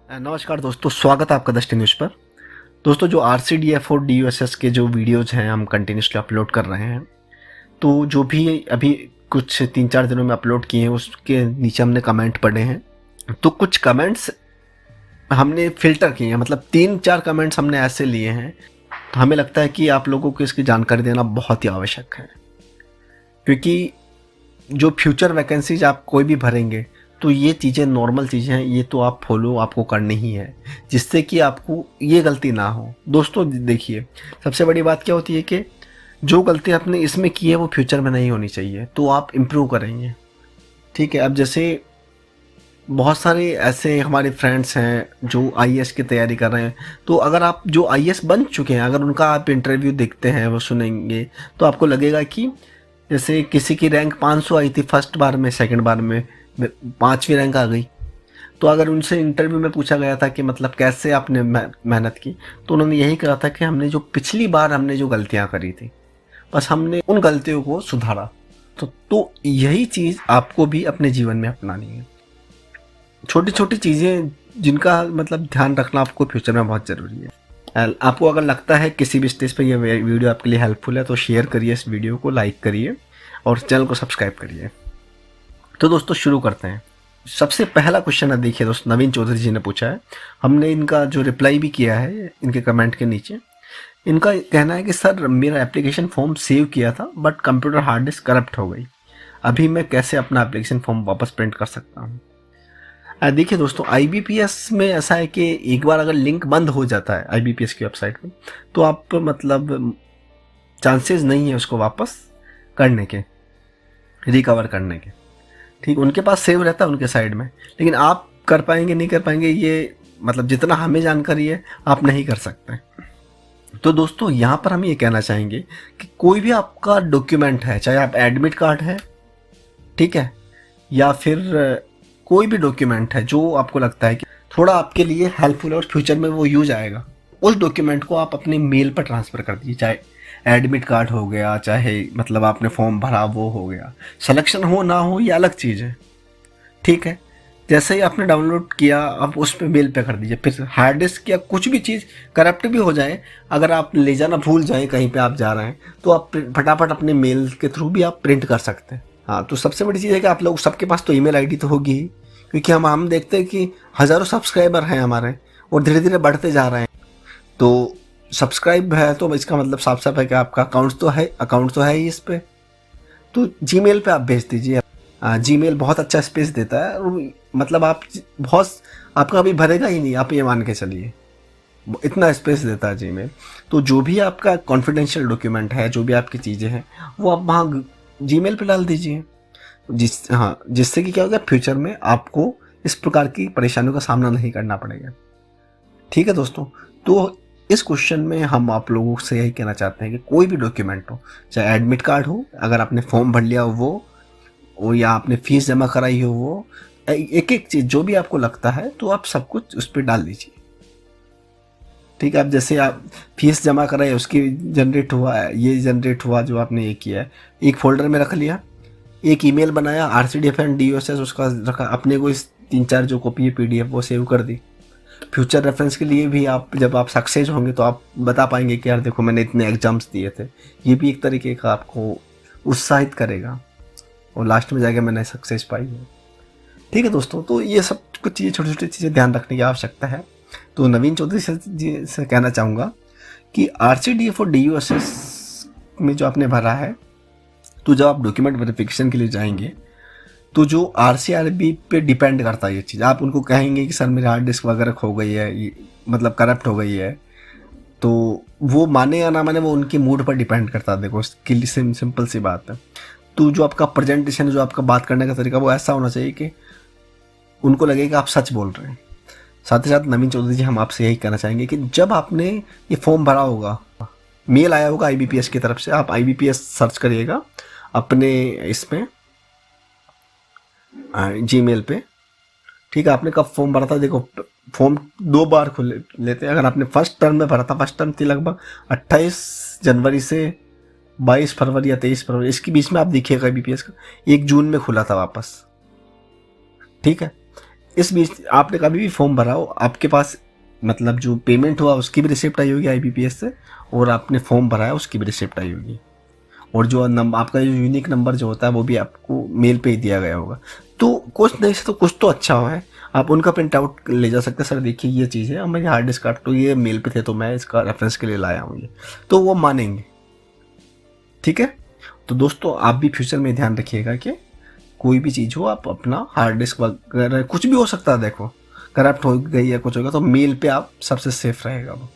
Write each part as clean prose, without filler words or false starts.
नमस्कार दोस्तों, स्वागत है आपका दृष्टि न्यूज़ पर। दोस्तों, जो RCDF और DUSS के जो वीडियोज़ हैं हम कंटिन्यूसली अपलोड कर रहे हैं, तो जो भी अभी कुछ 3-4 दिनों में अपलोड किए हैं उसके नीचे हमने कमेंट पढ़े हैं। तो कुछ कमेंट्स हमने फ़िल्टर किए हैं, मतलब 3-4 कमेंट्स हमने ऐसे लिए हैं, तो हमें लगता है कि आप लोगों को इसकी जानकारी देना बहुत ही आवश्यक है। क्योंकि जो फ्यूचर वैकेंसीज आप कोई भी भरेंगे तो ये चीज़ें नॉर्मल चीज़ें हैं, ये तो आप फॉलो आपको करनी ही है, जिससे कि आपको ये गलती ना हो। दोस्तों देखिए, सबसे बड़ी बात क्या होती है कि जो गलती आपने इसमें की है वो फ्यूचर में नहीं होनी चाहिए, तो आप इम्प्रूव करेंगे। ठीक है, अब जैसे बहुत सारे ऐसे हमारे फ्रेंड्स हैं जो IAS की तैयारी कर रहे हैं, तो अगर आप जो IAS बन चुके हैं, अगर उनका आप इंटरव्यू देखते हैं, वो सुनेंगे, तो आपको लगेगा कि जैसे किसी की रैंक 500 आई थी फर्स्ट बार में, सेकंड बार में 5वीं रैंक आ गई। तो अगर उनसे इंटरव्यू में पूछा गया था कि मतलब कैसे आपने मेहनत की, तो उन्होंने यही कहा था कि हमने जो पिछली बार हमने जो गलतियां करी थी, बस हमने उन गलतियों को सुधारा। तो यही चीज़ आपको भी अपने जीवन में अपनानी है। छोटी छोटी चीज़ें जिनका मतलब ध्यान रखना आपको फ्यूचर में बहुत ज़रूरी है। आपको अगर लगता है किसी भी स्टेज पर यह वीडियो आपके लिए हेल्पफुल है तो शेयर करिए, इस वीडियो को लाइक करिए और चैनल को सब्सक्राइब करिए। तो दोस्तों शुरू करते हैं। सबसे पहला क्वेश्चन है, देखिए दोस्त, नवीन चौधरी जी ने पूछा है। हमने इनका जो रिप्लाई भी किया है इनके कमेंट के नीचे। इनका कहना है कि सर, मेरा एप्लीकेशन फॉर्म सेव किया था but computer hard disk corrupt हो गई, अभी मैं कैसे अपना एप्लीकेशन फॉर्म वापस प्रिंट कर सकता हूँ? देखिए दोस्तों, IBPS में ऐसा है कि एक बार अगर लिंक बंद हो जाता है IBPS की वेबसाइट में, तो आप मतलब चांसेस नहीं है उसको वापस करने के, रिकवर करने के। ठीक, उनके पास सेव रहता है उनके साइड में, लेकिन आप कर पाएंगे नहीं कर पाएंगे, ये मतलब जितना हमें जानकारी है आप नहीं कर सकते। तो दोस्तों यहाँ पर हम ये कहना चाहेंगे कि कोई भी आपका डॉक्यूमेंट है, चाहे आप एडमिट कार्ड है, ठीक है, या फिर कोई भी डॉक्यूमेंट है जो आपको लगता है कि थोड़ा आपके लिए हेल्पफुल है और फ्यूचर में वो यूज आएगा, उस डॉक्यूमेंट को आप अपने मेल पर ट्रांसफ़र कर दीजिए। चाहे एडमिट कार्ड हो गया, चाहे मतलब आपने फॉर्म भरा वो हो गया, सिलेक्शन हो ना हो ये अलग चीज़ है। ठीक है, जैसे ही आपने डाउनलोड किया आप उस पर मेल पे कर दीजिए। फिर हार्ड डिस्क या कुछ भी चीज़ करप्ट भी हो जाए, अगर आप ले जाना भूल जाए कहीं पे आप जा रहे हैं, तो आप फटाफट अपने मेल के थ्रू भी आप प्रिंट कर सकते हैं। हाँ, तो सबसे बड़ी चीज़ है कि आप लोग सबके पास तो ईमेल आईडी तो होगी ही, क्योंकि हम देखते हैं कि हज़ारों सब्सक्राइबर हैं हमारे और धीरे धीरे बढ़ते जा रहे हैं। तो सब्सक्राइब है तो इसका मतलब साफ साफ है कि आपका अकाउंट तो है ही इस पर। तो जीमेल पे आप भेज दीजिए। जीमेल बहुत अच्छा स्पेस देता है और मतलब बहुत आपका अभी भरेगा ही नहीं, आप ये मान के चलिए, इतना स्पेस देता है जीमेल। तो जो भी आपका कॉन्फिडेंशियल डॉक्यूमेंट है, जो भी आपकी चीज़ें हैं, वो आप वहाँ जीमेल पे डाल दीजिए। जिससे कि क्या होगा, फ्यूचर में आपको इस प्रकार की परेशानियों का सामना नहीं करना पड़ेगा। ठीक है दोस्तों, तो इस क्वेश्चन में हम आप लोगों से यही कहना चाहते हैं कि कोई भी डॉक्यूमेंट हो, चाहे एडमिट कार्ड हो, अगर आपने फॉर्म भर लिया हो वो या आपने फीस जमा कराई हो वो, एक एक चीज़ जो भी आपको लगता है तो आप सब कुछ उस पर डाल दीजिए। ठीक है, अब जैसे आप फीस जमा कराए, उसकी जनरेट हुआ है, ये जनरेट हुआ जो आपने ये किया है, एक फोल्डर में रख लिया, एक ईमेल बनाया RCDF एंड DUSS उसका रखा, अपने को इस 3-4 जो कॉपी है PDF वो सेव कर दी। फ्यूचर रेफरेंस के लिए भी आप जब आप सक्सेस होंगे तो आप बता पाएंगे कि यार देखो मैंने इतने एग्जाम्स दिए थे, ये भी एक तरीके का आपको उत्साहित करेगा और लास्ट में जाके मैंने सक्सेस पाई है। ठीक है दोस्तों, तो ये सब कुछ चीज़ें, छोटी छोटी चीज़ें ध्यान रखने की आवश्यकता है। तो नवीन चौधरी से कहना चाहूँगा कि RCDF और DUSS में जो आपने भरा है, तो जब आप डॉक्यूमेंट वेरिफिकेशन के लिए जाएंगे तो जो RCRB पे डिपेंड करता है ये चीज़। आप उनको कहेंगे कि सर मेरी हार्ड डिस्क वगैरह खो गई है, मतलब करप्ट हो गई है, तो वो माने या ना माने वो उनके मूड पर डिपेंड करता है। देखो, सिंपल सी बात है। तो जो आपका प्रेजेंटेशन, जो आपका बात करने का तरीका, वो ऐसा होना चाहिए कि उनको लगे कि आप सच बोल रहे हैं। साथ ही साथ नवीन चौधरी जी, हम आपसे यही कहना चाहेंगे कि जब आपने ये फॉर्म भरा होगा, मेल आया होगा IBPS की तरफ से, आप IBPS सर्च करिएगा अपने इसमें जीमेल पे। ठीक है, आपने कब फॉर्म भरा था, देखो फॉर्म 2 बार खुले लेते हैं। अगर आपने फर्स्ट टर्म में भरा था, फर्स्ट टर्म थी लगभग 28 जनवरी से 22 फरवरी या 23 फरवरी, इसके बीच में आप देखिएगा IBPS का 1 जून में खुला था वापस। ठीक है, इस बीच आपने कभी भी फॉर्म भरा हो, आपके पास मतलब जो पेमेंट हुआ उसकी भी रिसिप्ट आई होगी IBPS से, और आपने फॉर्म भरा है उसकी भी रिसिप्ट आई होगी, और जो नंबर आपका जो यूनिक नंबर जो होता है वो भी आपको मेल पे ही दिया गया होगा। तो कुछ नहीं से तो कुछ तो अच्छा हुआ है, आप उनका प्रिंट आउट ले जा सकते हैं। सर देखिए ये चीज़ है, मेरी हार्ड डिस्क कार्ड तो ये मेल पे थे तो मैं इसका रेफरेंस के लिए लाया हूँ ये, तो वो मानेंगे। ठीक है, तो दोस्तों आप भी फ्यूचर में ध्यान रखिएगा कि कोई भी चीज़ हो आप अपना हार्ड डिस्क वगैरह, कुछ भी हो सकता है, देखो करप्ट हो गई या कुछ होगा तो मेल पे आप सबसे सेफ रहेगा वो।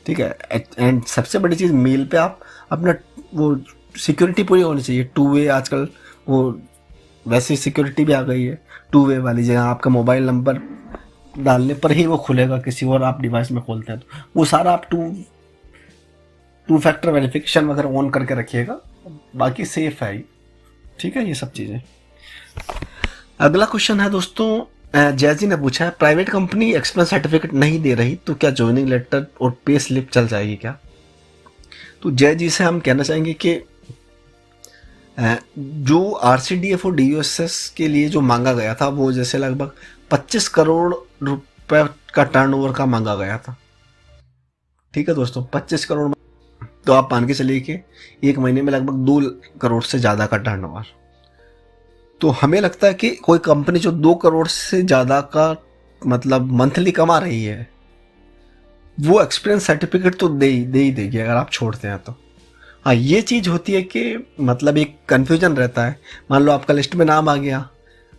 ठीक है, एंड सबसे बड़ी चीज़ मेल पे आप अपना वो सिक्योरिटी पूरी होनी चाहिए। 2 वे आजकल वो वैसी सिक्योरिटी भी आ गई है, 2 वे वाली जगह आपका मोबाइल नंबर डालने पर ही वो खुलेगा, किसी और आप डिवाइस में खोलते हैं तो वो सारा आप टू फैक्टर वेरिफिकेशन वगैरह ऑन करके रखिएगा, बाकी सेफ है ही। ठीक है, ये सब चीज़ें। अगला क्वेश्चन है दोस्तों, जैजी ने पूछा है प्राइवेट कंपनी एक्सपीरियंस सर्टिफिकेट नहीं दे रही तो क्या ज्वाइनिंग लेटर और पे स्लिप चल जाएगी क्या? तो जैजी से हम कहना चाहेंगे कि जो RCDF और DUSS के लिए जो मांगा गया था वो जैसे लगभग 25 करोड़ रुपए का टर्नओवर का मांगा गया था। ठीक है दोस्तों, 25 करोड़, तो आप मान के चलिए कि एक महीने में लगभग 2 करोड़ से ज़्यादा का टर्नओवर। तो हमें लगता है कि कोई कंपनी जो 2 करोड़ से ज़्यादा का मतलब मंथली कमा रही है वो एक्सपीरियंस सर्टिफिकेट तो दे ही देगी अगर आप छोड़ते हैं तो। हाँ, ये चीज़ होती है कि मतलब एक कन्फ्यूजन रहता है, मान लो आपका लिस्ट में नाम आ गया,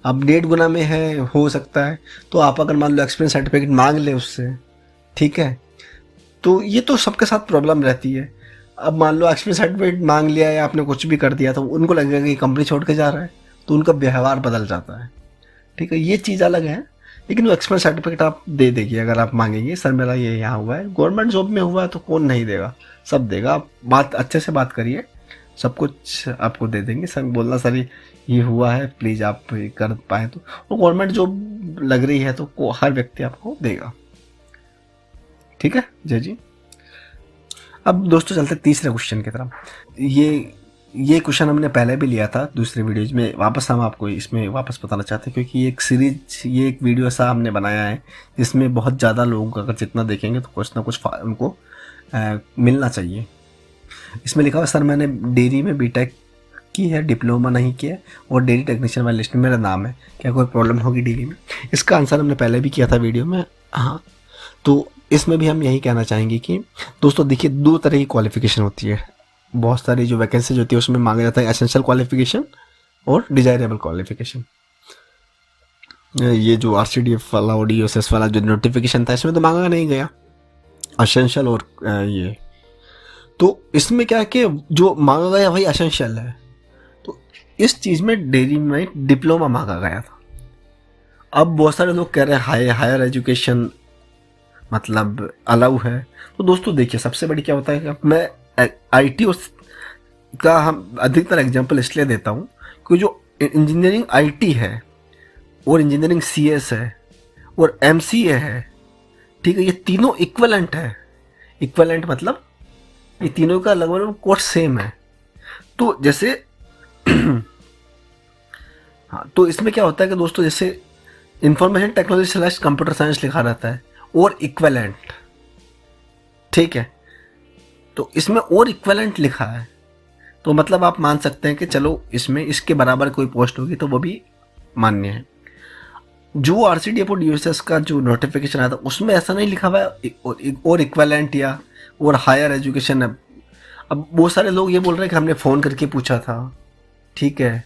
अब 1.5 गुना में है हो सकता है, तो आप अगर मान लो एक्सपीरियंस सर्टिफिकेट मांग ले उससे, ठीक है, तो ये तो सबके साथ प्रॉब्लम रहती है। अब मान लो एक्सपीरियंस सर्टिफिकेट मांग लिया या आपने कुछ भी कर दिया तो उनको लगेगा कि कंपनी छोड़ के जा रहा है, तो उनका व्यवहार बदल जाता है। ठीक है, ये चीज़ अलग है, लेकिन वो एक्सपीरियंस सर्टिफिकेट आप दे देगी अगर आप मांगेंगे, सर मेरा ये यहाँ हुआ है। गवर्नमेंट जॉब में हुआ है तो कौन नहीं देगा, सब देगा। आप बात अच्छे से बात करिए, सब कुछ आपको दे देंगे। सर बोलना सर ये हुआ है, प्लीज़ आप कर पाए तो, और गवर्नमेंट जॉब लग रही है तो हर व्यक्ति आपको देगा। ठीक है जय जी। अब दोस्तों चलते तीसरे क्वेश्चन की तरफ। ये क्वेश्चन हमने पहले भी लिया था दूसरे वीडियोज में, वापस हम आपको इसमें वापस बताना चाहते हैं क्योंकि ये एक वीडियो ऐसा हमने बनाया है जिसमें बहुत ज़्यादा लोग अगर जितना देखेंगे तो कुछ ना कुछ उनको मिलना चाहिए। इसमें लिखा हुआ सर मैंने डेयरी में बीटेक की है, डिप्लोमा नहीं किया और डेयरी टेक्नीशियन वाली लिस्ट में मेरा नाम है, क्या कोई प्रॉब्लम होगी डेयरी में? इसका आंसर हमने पहले भी किया था वीडियो में। हाँ, तो इसमें भी हम यही कहना चाहेंगे कि दोस्तों देखिए 2 तरह की क्वालिफिकेशन होती है, बहुत सारी जो वैकेंसीज होती है उसमें मांगा जाता है एसेंशियल क्वालिफिकेशन और डिजायरेबल क्वालिफिकेशन। ये जो RCDF वाला और DUSS वाला जो नोटिफिकेशन था इसमें तो मांगा नहीं गया एसेंशियल और ये, तो इसमें क्या है कि जो मांगा गया भाई एसेंशियल है, तो इस चीज़ में डेयरी में डिप्लोमा मांगा गया था। अब बहुत सारे लोग कह रहे हैं हायर एजुकेशन मतलब अलाउ है। तो दोस्तों देखिए सबसे बड़ी क्या होता है कि मैं IT का हम अधिकतर एग्जांपल इसलिए देता हूँ कि जो इंजीनियरिंग IT है और इंजीनियरिंग CS है और MCA है, ठीक है, ये तीनों इक्वलेंट है। इक्वलेंट मतलब ये तीनों का लगभग कोर्स सेम है। तो जैसे हाँ, तो इसमें क्या होता है कि दोस्तों जैसे इंफॉर्मेशन टेक्नोलॉजी / कंप्यूटर साइंस लिखा रहता है और इक्वलेंट, ठीक है, तो इसमें और इक्वलेंट लिखा है तो मतलब आप मान सकते हैं कि चलो इसमें इसके बराबर कोई पोस्ट होगी तो वो भी मान्य है। जो RCDF और DUSS का जो नोटिफिकेशन आया था उसमें ऐसा नहीं लिखा हुआ है और इक्वलेंट या और हायर एजुकेशन है। अब बहुत सारे लोग ये बोल रहे हैं कि हमने फ़ोन करके पूछा था, ठीक है,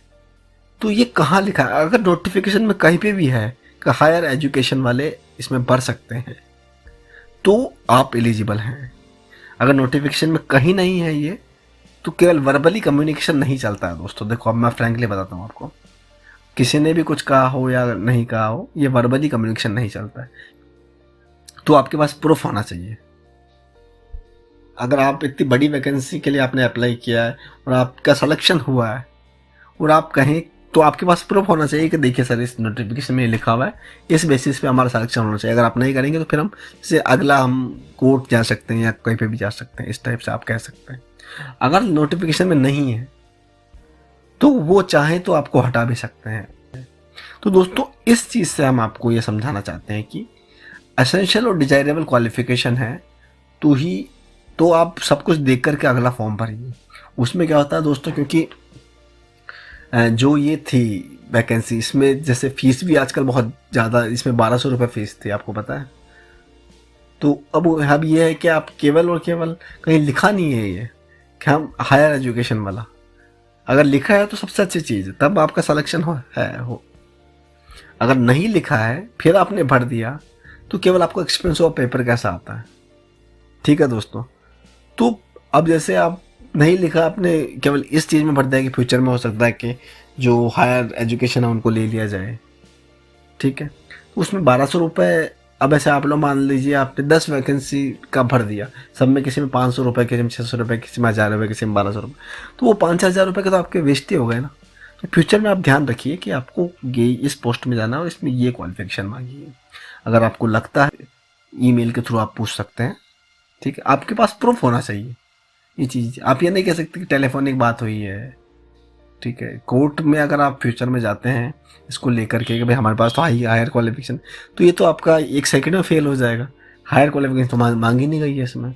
तो ये कहाँ लिखा है? अगर नोटिफिकेशन में कहीं पे भी है कि हायर एजुकेशन वाले इसमें भर सकते हैं तो आप एलिजिबल हैं। अगर नोटिफिकेशन में कहीं नहीं है ये तो केवल वर्बली कम्युनिकेशन नहीं चलता है दोस्तों। देखो अब मैं फ्रैंकली बताता हूँ आपको, किसी ने भी कुछ कहा हो या नहीं कहा हो, ये वर्बली कम्युनिकेशन नहीं चलता है, तो आपके पास प्रूफ होना चाहिए। अगर आप इतनी बड़ी वैकेंसी के लिए आपने अप्लाई किया है और आपका सिलेक्शन हुआ है और आप कहें तो आपके पास प्रूफ होना चाहिए कि देखिए सर इस नोटिफिकेशन में लिखा हुआ है, इस बेसिस पे हमारा सिलेक्शन होना चाहिए। अगर आप नहीं करेंगे तो फिर हम जैसे अगला हम कोर्ट जा सकते हैं या कहीं पे भी जा सकते हैं, इस टाइप से आप कह सकते हैं। अगर नोटिफिकेशन में नहीं है तो वो चाहे तो आपको हटा भी सकते हैं। तो दोस्तों इस चीज़ से हम आपको ये समझाना चाहते हैं कि एसेंशियल और डिजायरेबल क्वालिफिकेशन है तो आप सब कुछ देख करके अगला फॉर्म भरिए। उसमें क्या होता है दोस्तों, क्योंकि जो ये थी वैकेंसी, इसमें जैसे फीस भी आजकल बहुत ज़्यादा, इसमें 1200 रुपये फीस थी, आपको पता है। तो अब ये है कि आप केवल और केवल, कहीं लिखा नहीं है ये कि हम हायर एजुकेशन वाला, अगर लिखा है तो सबसे अच्छी चीज़, तब आपका सिलेक्शन हो। अगर नहीं लिखा है फिर आपने भर दिया तो केवल आपको एक्सपीरियंस ऑफ पेपर कैसा आता है। ठीक है दोस्तों, तो अब जैसे आप नहीं लिखा, आपने केवल इस चीज़ में भर दिया कि फ्यूचर में हो सकता है कि जो हायर एजुकेशन है उनको ले लिया जाए। ठीक है, तो उसमें 1200 रुपये, अब ऐसे आप लोग मान लीजिए आपने 10 वैकेंसी का भर दिया, सब में किसी में 500 रुपये, किसी में 600 रुपये, किसी में 1000 रुपये, किसी में 1200 रुपये, तो वो 5-1000 रुपये के तो आपके वेस्ट ही हो गए ना। तो फ्यूचर में आप ध्यान रखिए कि आपको ये इस पोस्ट में जाना है और इसमें ये क्वालिफिकेशन मांगी है। अगर आपको लगता है, ईमेल के थ्रू आप पूछ सकते हैं। ठीक है, आपके पास प्रूफ होना चाहिए ये चीज़। आप ये नहीं कह सकते कि टेलीफोनिक बात हुई है। ठीक है, कोर्ट में अगर आप फ्यूचर में जाते हैं इसको लेकर के कि भाई हमारे पास तो हायर क्वालिफिकेशन, तो ये तो आपका 1 सेकंड में फेल हो जाएगा। हायर क्वालिफिकेशन तो मांगी नहीं गई है इसमें।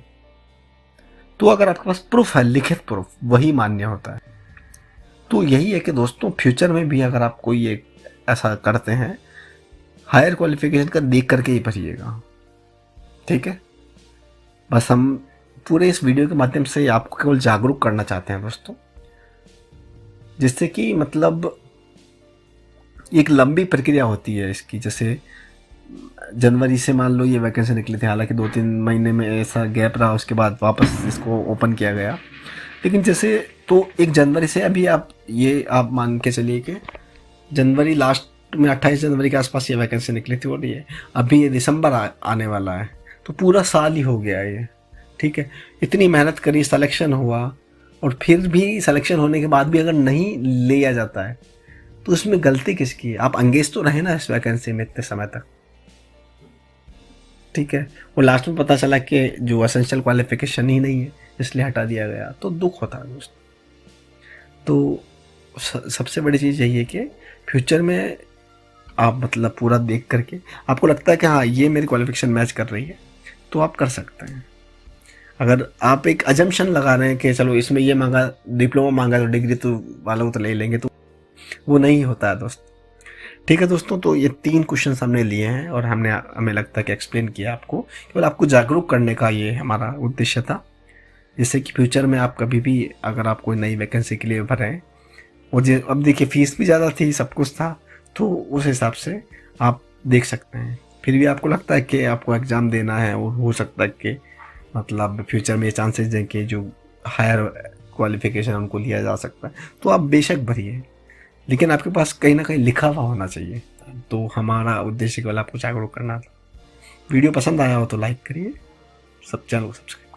तो अगर आपके पास प्रूफ है, लिखित प्रूफ, वही मान्य होता है। तो यही है कि दोस्तों फ्यूचर में भी अगर आप कोई एक ऐसा करते हैं, हायर क्वालिफिकेशन का देख करके ही भरिएगा। ठीक है, बस हम पूरे इस वीडियो के माध्यम से आपको केवल जागरूक करना चाहते हैं दोस्तों, जिससे कि मतलब एक लंबी प्रक्रिया होती है इसकी। जैसे जनवरी से मान लो ये वैकेंसी निकली थी, हालांकि 2-3 महीने में ऐसा गैप रहा, उसके बाद वापस इसको ओपन किया गया। लेकिन जैसे तो 1 जनवरी से अभी आप मान के चलिए कि जनवरी लास्ट में 28 जनवरी के आसपास ये वैकेंसी निकली थी, और ये अभी ये दिसंबर आने वाला है, तो पूरा साल ही हो गया है ये। ठीक है, इतनी मेहनत करी, सिलेक्शन हुआ, और फिर भी सिलेक्शन होने के बाद भी अगर नहीं लिया जाता है तो उसमें गलती किसकी है? आप अंगेज तो रहे ना इस वैकेंसी में इतने समय तक। ठीक है, वो लास्ट में पता चला कि जो एसेंशियल क्वालिफिकेशन ही नहीं है इसलिए हटा दिया गया, तो दुख होता है दोस्त। तो सबसे बड़ी चीज़ यही है कि फ्यूचर में आप मतलब पूरा देख करके आपको लगता है कि हाँ ये मेरी क्वालिफिकेशन मैच कर रही है, तो आप कर सकते हैं। अगर आप एक अजम्पशन लगा रहे हैं कि चलो इसमें ये मांगा, डिप्लोमा मांगा तो डिग्री तो वालों को तो ले लेंगे, तो वो नहीं होता है दोस्त। ठीक है दोस्तों, तो ये 3 क्वेश्चन हमने लिए हैं और हमें लगता है कि एक्सप्लेन किया आपको, केवल आपको जागरूक करने का ये हमारा उद्देश्य था, जिससे कि फ्यूचर में आप कभी भी अगर आप कोई नई वैकेंसी के लिए भरें, और अब देखिए फीस भी ज़्यादा थी, सब कुछ था, तो उस हिसाब से आप देख सकते हैं। फिर भी आपको लगता है कि आपको एग्ज़ाम देना है और हो सकता है कि मतलब फ्यूचर में चांसेस हैं कि जो हायर क्वालिफिकेशन उनको लिया जा सकता है, तो आप बेशक भरिए, लेकिन आपके पास कहीं ना कहीं लिखा हुआ होना चाहिए। तो हमारा उद्देश्य केवल आपको जागरूक करना था। वीडियो पसंद आया हो तो लाइक करिए, सब चैनल को सब्सक्राइब